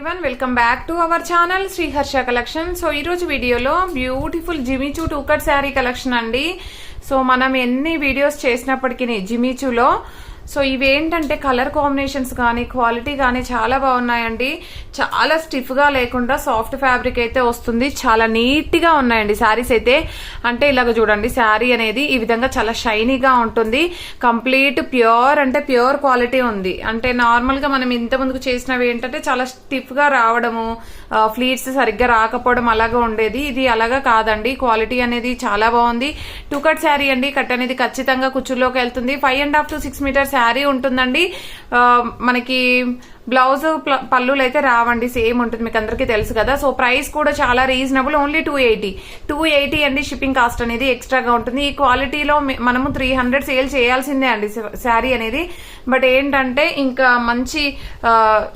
Everyone welcome back to our channel Shri Harsha collection. So ఈ రోజు వీడియోలో beautiful Jimmy Choo two cut sari collection అండి. So మనం ఎన్ని వీడియోస్ చేసినప్పటికీ జిమిచూలో సో ఇవేంటంటే కలర్ కాంబినేషన్స్ కానీ క్వాలిటీ కానీ చాలా బాగున్నాయండి. చాలా స్టిఫ్ గా లేకుండా సాఫ్ట్ ఫ్యాబ్రిక్ అయితే వస్తుంది. చాలా నీట్ గా ఉన్నాయండి శారీస్ అయితే. అంటే ఇలాగ చూడండి, శారీ అనేది ఈ విధంగా చాలా షైనీగా ఉంటుంది. కంప్లీట్ ప్యూర్ అంటే ప్యూర్ క్వాలిటీ ఉంది. అంటే నార్మల్ గా మనం ఇంత ముందుకు చేసినవి ఏంటంటే చాలా స్టిఫ్ గా రావడము, ఫ్లీట్స్ సరిగ్గా రాకపోవడం అలాగా ఉండేది. ఇది అలాగా కాదండి. క్వాలిటీ అనేది చాలా బాగుంది. టూ కట్ శారీ అండి. కట్ అనేది ఖచ్చితంగా కుచ్చుల్లోకి వెళ్తుంది. 5.5 to 6 మీటర్స్ శారీ ఉంటుందండి. మనకి బ్లౌజ్ పళ్ళులు అయితే రావండి, సేమ్ ఉంటుంది, మీకు అందరికీ తెలుసు కదా. సో ప్రైస్ కూడా చాలా రీజనబుల్, ఓన్లీ 280 అండి. షిప్పింగ్ కాస్ట్ అనేది ఎక్స్ట్రాగా ఉంటుంది. ఈ క్వాలిటీలో మనము 300 సేల్ చేయాల్సిందే అండి శారీ అనేది. బట్ ఏంటంటే ఇంకా మంచి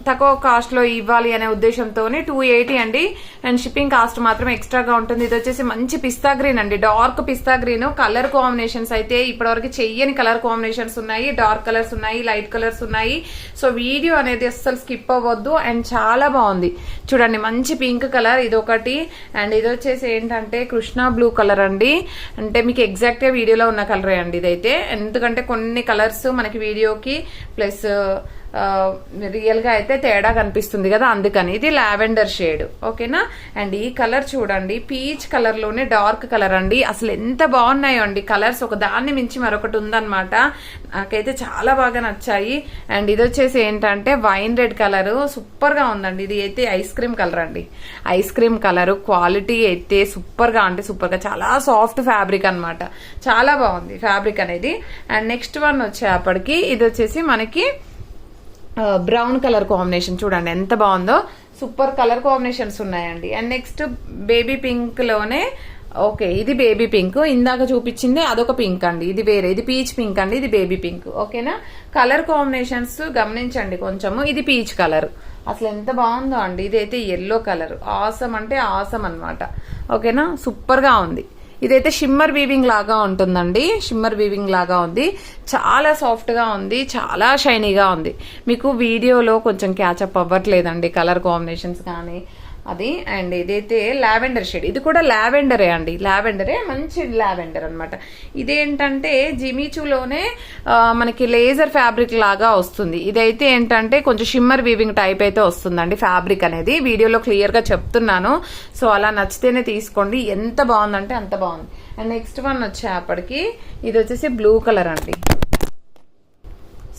తక్కువ కాస్ట్ లో ఇవ్వాలి అనే ఉద్దేశంతో 280 అండి. అండ్ షిప్పింగ్ కాస్ట్ మాత్రం ఎక్స్ట్రాగా ఉంటుంది. ఇది వచ్చేసి మంచి పిస్తా గ్రీన్ అండి, డార్క్ పిస్తా గ్రీన్. కలర్ కాంబినేషన్స్ అయితే ఇప్పటివరకు చెయ్యని కలర్ కాంబినేషన్స్ ఉన్నాయి. డార్క్ కలర్స్ ఉన్నాయి, లైట్ కలర్స్ ఉన్నాయి. సో వీడియో అనేది అస్సలు స్కిప్ అవ్వద్దు. అండ్ చాలా బాగుంది చూడండి, మంచి పింక్ కలర్ ఇది ఒకటి. అండ్ ఇది వచ్చేసి ఏంటంటే కృష్ణ బ్లూ కలర్ అండి. అంటే మీకు ఎగ్జాక్ట్ గా వీడియోలో ఉన్న కలరే అండి ఇదైతే. ఎందుకంటే కొన్ని కలర్స్ మనకి వీడియోకి ప్లస్ రియల్ గా అయితే తేడా కనిపిస్తుంది కదా, అందుకని. ఇది లావెండర్ షేడ్, ఓకేనా. అండ్ ఈ కలర్ చూడండి, పీచ్ కలర్ లోనే డార్క్ కలర్ అండి. అసలు ఎంత బాగున్నాయో అండి కలర్స్, ఒక దాన్ని మించి మరొకటి ఉందన్నమాట. నాకైతే చాలా బాగా నచ్చాయి. అండ్ ఇది వచ్చేసి ఏంటంటే వైన్ రెడ్ కలర్, సూపర్ గా ఉందండి. ఇది అయితే ఐస్ క్రీమ్ కలర్ అండి. ఐస్ క్రీమ్ కలర్ క్వాలిటీ అయితే సూపర్ గా, అంటే సూపర్ గా, చాలా సాఫ్ట్ ఫ్యాబ్రిక్ అనమాట. చాలా బాగుంది ఫ్యాబ్రిక్ అనేది. అండ్ నెక్స్ట్ వన్ వచ్చేప్పటికి ఇది వచ్చేసి మనకి బ్రౌన్ కలర్ కాంబినేషన్ చూడండి ఎంత బాగుందో. సూపర్ కలర్ కాంబినేషన్స్ ఉన్నాయండి. అండ్ నెక్స్ట్ బేబీ పింక్ లోనే, ఓకే ఇది బేబీ పింక్. ఇందాక చూపించింది అదొక పింక్ అండి, ఇది వేరే, ఇది పీచ్ పింక్ అండి, ఇది బేబీ పింక్, ఓకేనా. కలర్ కాంబినేషన్స్ గమనించండి కొంచెము. ఇది పీచ్ కలర్, అసలు ఎంత బాగుందో అండి. ఇదైతే ఎల్లో కలర్, ఆసమ్ అంటే ఆసమ్ అనమాట, ఓకేనా. సూపర్ గా ఉంది. ఇదైతే షిమ్మర్ వీవింగ్ లాగా ఉంటుందండి, షిమ్మర్ వీవింగ్ లాగా ఉంది. చాలా సాఫ్ట్ గా ఉంది, చాలా షైనీగా ఉంది. మీకు వీడియోలో కొంచెం క్యాచప్ అవ్వట్లేదండి కలర్ కాంబినేషన్స్ కానీ అది. అండ్ ఇదైతే లావెండర్ షేడ్, ఇది కూడా లావెండరే అండి, లావెండరే, మంచి లావెండర్ అనమాట. ఇదేంటంటే జిమిచూలోనే మనకి లేజర్ ఫ్యాబ్రిక్ లాగా వస్తుంది. ఇదైతే ఏంటంటే కొంచెం షిమ్మర్ వీవింగ్ టైప్ అయితే వస్తుందండి ఫ్యాబ్రిక్ అనేది. వీడియోలో క్లియర్ గా చెప్తున్నాను. సో అలా నచ్చితేనే తీసుకోండి. ఎంత బాగుందంటే అంత బాగుంది. అండ్ నెక్స్ట్ వన్ వచ్చేప్పటికి ఇది వచ్చేసి బ్లూ కలర్ అండి.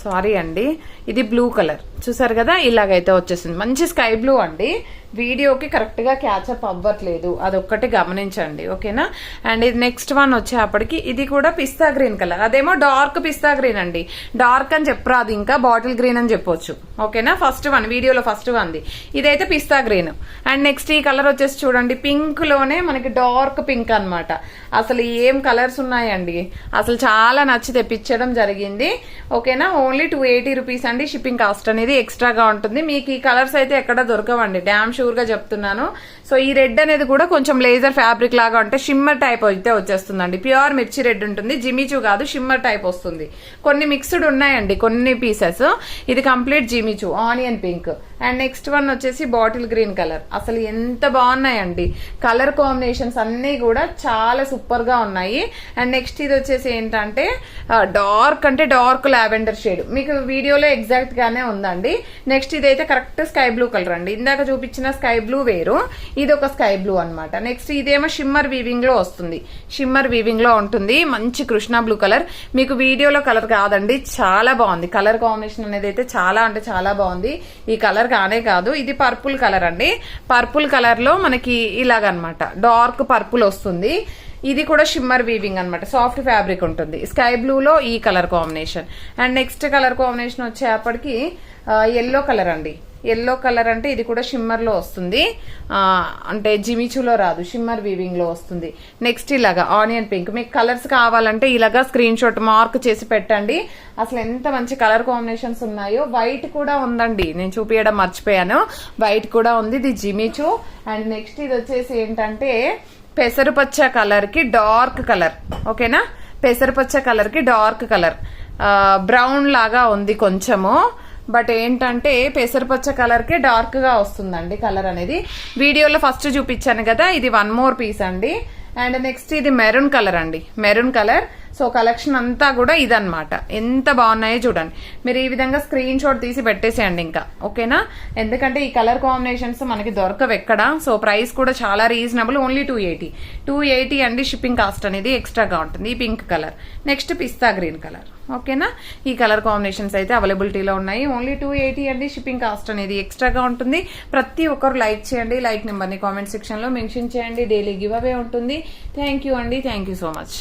సారీ అండి, ఇది బ్లూ కలర్ చూసారు కదా, ఇలాగైతే వచ్చేసింది. మంచి స్కై బ్లూ అండి. వీడియోకి కరెక్ట్ గా క్యాచప్ అవ్వట్లేదు, అదొక్కటి గమనించండి, ఓకేనా. అండ్ ఇది నెక్స్ట్ వన్ వచ్చేప్పటికి ఇది కూడా పిస్తా గ్రీన్ కలర్. అదేమో డార్క్ పిస్తా గ్రీన్ అండి. డార్క్ అని చెప్పరాదు, ఇంకా బాటిల్ గ్రీన్ అని చెప్పొచ్చు, ఓకేనా. ఫస్ట్ వన్ వీడియోలో ఫస్ట్ వన్ది ఇదైతే పిస్తా గ్రీన్. అండ్ నెక్స్ట్ ఈ కలర్ వచ్చేసి చూడండి, పింక్ లోనే మనకి డార్క్ పింక్ అనమాట. అసలు ఏం కలర్స్ ఉన్నాయండి, అసలు చాలా నచ్చి తెప్పించడం జరిగింది, ఓకేనా. ఓన్లీ 280 రూపీస్ అండి. షిప్పింగ్ కాస్ట్ అనేది ఎక్స్ట్రాగా ఉంటుంది. మీకు ఈ కలర్స్ అయితే ఎక్కడ దొరకవండి, డ్యామ్ షూర్ గా చెప్తున్నాను. సో ఈ రెడ్ అనేది కూడా కొంచెం లేజర్ ఫ్యాబ్రిక్ లాగా ఉంటే షిమ్మర్ టైప్ అయితే వచ్చేస్తుందండి. ప్యూర్ మిర్చి రెడ్ ఉంటుంది, జిమిచూ కాదు, షిమ్మర్ టైప్ వస్తుంది. కొన్ని మిక్స్డ్ ఉన్నాయండి కొన్ని పీసెస్. ఇది complete Jimmy Choo onion pink. And next one వచ్చేసి బాటిల్ గ్రీన్ కలర్. అసలు ఎంత బాగున్నాయండి కలర్ కాంబినేషన్స్ అన్ని కూడా చాలా సూపర్ గా ఉన్నాయి. అండ్ నెక్స్ట్ ఇది వచ్చేసి ఏంటంటే డార్క్ అంటే డార్క్ లావెండర్ షేడ్, మీకు వీడియోలో ఎగ్జాక్ట్ గానే ఉందండి. నెక్స్ట్ ఇదైతే కరెక్ట్ స్కై బ్లూ కలర్ అండి. ఇందాక చూపించిన స్కై బ్లూ వేరు, ఇది ఒక స్కై బ్లూ అనమాట. నెక్స్ట్ ఇదేమో షిమ్మర్ వీవింగ్ లో వస్తుంది, షిమ్మర్ వీవింగ్ లో ఉంటుంది. మంచి కృష్ణ బ్లూ కలర్, మీకు వీడియోలో కలర్ కాదండి, చాలా బాగుంది. కలర్ కాంబినేషన్ అనేది అయితే చాలా అంటే చాలా బాగుంది. ఈ కలర్ కానే కాదు, ఇది పర్పుల్ కలర్ అండి. పర్పుల్ కలర్ లో మనకి ఇలాగనమాట డార్క్ పర్పుల్ వస్తుంది. ఇది కూడా షిమ్మర్ వీవింగ్ అనమాట, సాఫ్ట్ ఫ్యాబ్రిక్ ఉంటుంది. స్కై బ్లూ లో ఈ colour combination. And next colour combination వచ్చేప్పటికి ఎల్లో కలర్ అండి. ఎల్లో కలర్ అంటే ఇది కూడా షిమ్మర్ లో వస్తుంది, అంటే జిమిచూలో రాదు, షిమ్మర్ వీవింగ్ లో వస్తుంది. నెక్స్ట్ ఇలాగా ఆనియన్ పింక్. మీకు కలర్స్ కావాలంటే ఇలాగా స్క్రీన్ షాట్ మార్క్ చేసి పెట్టండి. అసలు ఎంత మంచి కలర్ కాంబినేషన్స్ ఉన్నాయో. వైట్ కూడా ఉందండి, నేను చూపించడం మర్చిపోయాను, వైట్ కూడా ఉంది. ఇది జిమిచూ. అండ్ నెక్స్ట్ ఇది వచ్చేసి ఏంటంటే పెసరపచ్చ కలర్ కి డార్క్ కలర్, ఓకేనా. పెసరపచ్చ కలర్ కి డార్క్ కలర్, బ్రౌన్ లాగా ఉంది కొంచెము. బట్ ఏంటంటే పెసరపచ్చ కలర్కే డార్క్గా వస్తుందండి కలర్ అనేది. వీడియోలో ఫస్ట్ చూపించాను కదా, ఇది 1 మోర్ పీస్ అండి. అండ్ నెక్స్ట్ ఇది మెరూన్ కలర్ అండి, మెరూన్ కలర్. సో కలెక్షన్ అంతా కూడా ఇదన్నమాట. ఎంత బాగున్నాయో చూడండి. మీరు ఈ విధంగా స్క్రీన్ షాట్ తీసి పెట్టేసేయండి ఇంకా, ఓకేనా? ఎందుకంటే ఈ కలర్ కాంబినేషన్స్ మనకి దొరకవు ఎక్కడ. సో ప్రైస్ కూడా చాలా రీజనబుల్, ఓన్లీ 280 అండి. షిప్పింగ్ కాస్ట్ అనేది ఎక్స్ట్రాగా ఉంటుంది. ఈ పింక్ కలర్, నెక్స్ట్ పిస్తా గ్రీన్ కలర్, ఓకేనా? ఈ కలర్ కాంబినేషన్స్ అయితే అవైలబిలిటీలో ఉన్నాయి. ఓన్లీ 280 అండి. షిప్పింగ్ కాస్ట్ అనేది ఎక్స్ట్రాగా ఉంటుంది. ప్రతి ఒక్కరు లైక్ చేయండి. లైక్ నెంబర్ని కామెంట్ సెక్షన్లో మెన్షన్ చేయండి. డైలీ గివ్ అవే ఉంటుంది. థ్యాంక్ యూ అండి, థ్యాంక్ యూ సో మచ్.